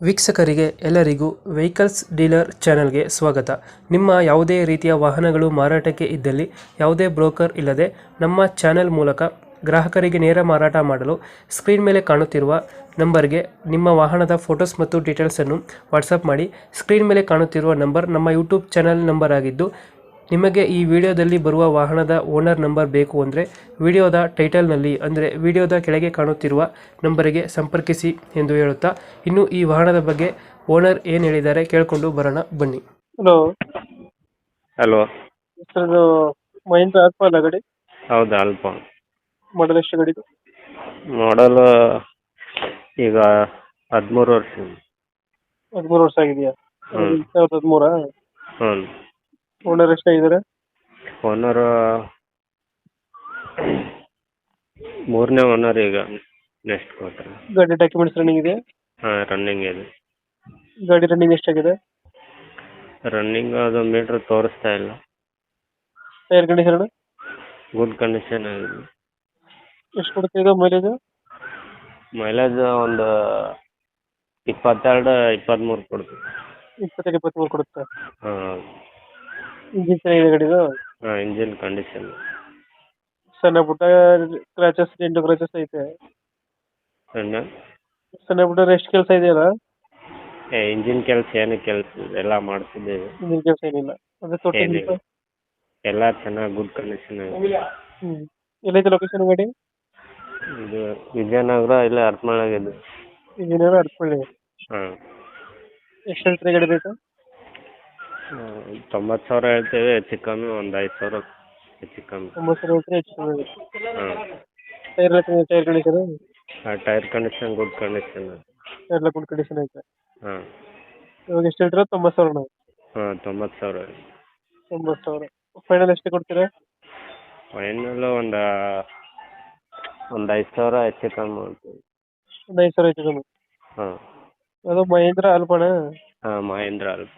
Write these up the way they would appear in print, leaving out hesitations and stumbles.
ವೀಕ್ಷಕರಿಗೆ ಎಲ್ಲರಿಗೂ vehicles dealer ಚಾನೆಲ್ಗೆ ಸ್ವಾಗತ. ನಿಮ್ಮ ಯಾವುದೇ ರೀತಿಯ ವಾಹನಗಳು ಮಾರಾಟಕ್ಕೆ ಇದ್ದಲ್ಲಿ ಯಾವುದೇ ಬ್ರೋಕರ್ ಇಲ್ಲದೆ ನಮ್ಮ ಚಾನೆಲ್ ಮೂಲಕ ಗ್ರಾಹಕರಿಗೆ ನೇರ ಮಾರಾಟ ಮಾಡಲು ಸ್ಕ್ರೀನ್ ಮೇಲೆ ಕಾಣುತ್ತಿರುವ ನಂಬರ್ಗೆ ನಿಮ್ಮ ವಾಹನದ ಫೋಟೋಸ್ ಮತ್ತು ಡೀಟೇಲ್ಸನ್ನು ವಾಟ್ಸಪ್ ಮಾಡಿ. ಸ್ಕ್ರೀನ್ ಮೇಲೆ ಕಾಣುತ್ತಿರುವ ನಂಬರ್ ನಮ್ಮ ಯೂಟ್ಯೂಬ್ ಚಾನೆಲ್ ನಂಬರ್ ಆಗಿದ್ದು, ನಿಮಗೆ ಈ ವಿಡಿಯೋದಲ್ಲಿ ಬರುವ ವಾಹನದ ಓನರ್ ನಂಬರ್ ಬೇಕು ಅಂದರೆ ವಿಡಿಯೋದ ಟೈಟಲ್ನಲ್ಲಿ ಅಂದರೆ ವಿಡಿಯೋದ ಕೆಳಗೆ ಕಾಣುತ್ತಿರುವ ನಂಬರಿಗೆ ಸಂಪರ್ಕಿಸಿ ಎಂದು ಹೇಳುತ್ತಾ, ಇನ್ನು ಈ ವಾಹನದ ಬಗ್ಗೆ ಓನರ್ ಏನು ಹೇಳಿದ್ದಾರೆ ಕೇಳಿಕೊಂಡು ಬರೋಣ ಬನ್ನಿ. ಹಲೋ ಹಲೋ, ಸರ್, ಇದು ಮಹೇಂದ್ರ ಆಲ್ಫಾ ಅಲ್ಲ ಗಾಡಿ? ಹೌದು ಅಲ್ಪ. ಮಾಡಲ್ ಎಷ್ಟು ಗಾಡಿದು? ಮಾಡಲ್ ಈಗ 13 ವರ್ಷ. 13 ವರ್ಷ ಆಗಿದೆಯಾ? ಹ್ಮ್. 2013? ಹ್ಞೂ. ಓನರ್ ಎಷ್ಟಾಗಿದ್ದಾರೆ? ಓನರ್ ಮೂರನೇ ಓನರ್ ಈಗ ನೆಕ್ಸ್ಟ್ ಕೊಡ್ತಾರೆ. ಗಾಡಿ ಡಾಕ್ಯುಮೆಂಟ್ಸ್ ರನ್ನಿಂಗ್ ಇದೆ? ಹಾಂ, ರನ್ನಿಂಗ್ ಇದೆ. ಗಾಡಿ ರನ್ನಿಂಗ್ ಎಷ್ಟಾಗಿದೆ? ರನ್ನಿಂಗ್ ಅದು ಮೀಟ್ರ್ ತೋರಿಸ್ತಾ ಇಲ್ಲ. ಟೈರ್ ಕಂಡೀಷನ್ ಗುಡ್ ಕಂಡೀಷನ್ ಆಗಿದೆ. ಎಷ್ಟು ಕೊಡುತ್ತೆ ಇದು ಮೈಲೇಜ್? ಮೈಲೇಜ್ ಒಂದು 22-23 ಕೊಡ್ತೀವಿ. 22-23 ಕೊಡುತ್ತೆ. ಹಾಂ. ಇಂಜಿನ್ ಚೆನ್ನಾಗಿದೆ ಗಾಡಿದು? ಹಾಂ, ಇಂಜಿನ್ ಕಂಡೀಷನ್. ಸಣ್ಣ ಪುಟ್ಟ ಕ್ರಾಚಸ್, ಡೆಂಟು ಕ್ರಾಚಸ್ ಐತೆ? ಸಣ್ಣ ಪುಟ್ಟ ರೆಸ್ಟ್ ಕೆಲಸ ಇದೆಯಲ್ಲ? ಇಂಜಿನ್ ಕೆಲಸ ಏನು ಕೆಲಸ ಎಲ್ಲ ಮಾಡಿಸಿದ್ದೇವೆ. ಇಂಜಿನ್ ಕೆಲಸ ಏನಿಲ್ಲ ಅಂದ್ರೆ ತೊಟ್ಟಿ ಏನಿಲ್ಲ. ಎಲ್ಲ ಚೆನ್ನಾಗಿ ಗುಡ್ ಕಂಡೀಷನ್ ಆಗಿದೆ. ಎಲ್ಲೈತೆ ಲೊಕೇಶನ್ ಗಾಡಿ? ಇದು ವಿಜಯನಗರ, ಇಲ್ಲ ಹರಪನಹಳ್ಳಿಯಾಗಿದೆ. ಇಂಜಿನಿಯರ್ ಅರ್ಪಳ್ಳಿ. ಹಾಂ. ಎಷ್ಟು ಹೇಳ್ತೀರಿ ಗಾಡಿ ರೇಟು? 90,000 ಹೇಳ್ತೇವೆ, ಹೆಚ್ಚು ಕಮ್ಮಿ ಒಂದು 5,000 ಹೆಚ್ಚು ಕಮ್ಮಿ. 90,000 ಹೇಳ್ತೀರಿ, ಹೆಚ್ಚು ಕಮ್ಮಿ? ಹಾಂ. Tyre tyre condition? Tyre condition good condition. ಎಲ್ಲ ಗುಡ್ ಕಂಡೀಷನ್ ಐತೆ. ಹಾಂ. ಇವಾಗ ಎಷ್ಟು ಹೇಳ್ತೀರಾ? 90,000? ಹಾಂ, 90,000. 90,000 ಫೈನಲ್ ಎಷ್ಟು ಕೊಡ್ತೀರಾ? ಫೈನಲ್ ಒಂದು 5,000 ಹೆಚ್ಚು ಕಮ್ಮಿ ಮಾಡ್ತೀವಿ. ಒಂದು 5,000 ಹೆಚ್ಚು ಕಮ್ಮಿ? ಹಾಂ. ಅದು ಮಹೇಂದ್ರ ಆಲ್ಫಾನ? ಹಾಂ, ಮಹೇಂದ್ರ ಅಲ್ಪ.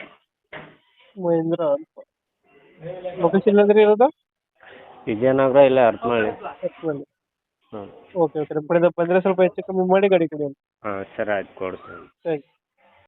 ಮಹೇಂದ್ರ ಆಲ್ಫಾ. ಲೊಕೇಶನ್ ಅಂದ್ರೆ ಇರೋದು? ವಿಜಯನಗರ, ಇಲ್ಲ ಹರಪನಹಳ್ಳಿ. ಅರ್ಪಳ್ಳಿ. ಹಾಂ. ಓಕೆ ಓಕೆ, ನಮ್ಮ ಕಡೆಯಿಂದ ಬಂದರೆ ಸ್ವಲ್ಪ ಹೆಚ್ಚು ಕಮ್ಮಿ ಮಾಡಿ ಗಾಡಿ ಕೊಡಿ. ಹಾಂ, ಸರಿ, ಆಯ್ತು, ಕೊಡ್ತೀನಿ. Thank you.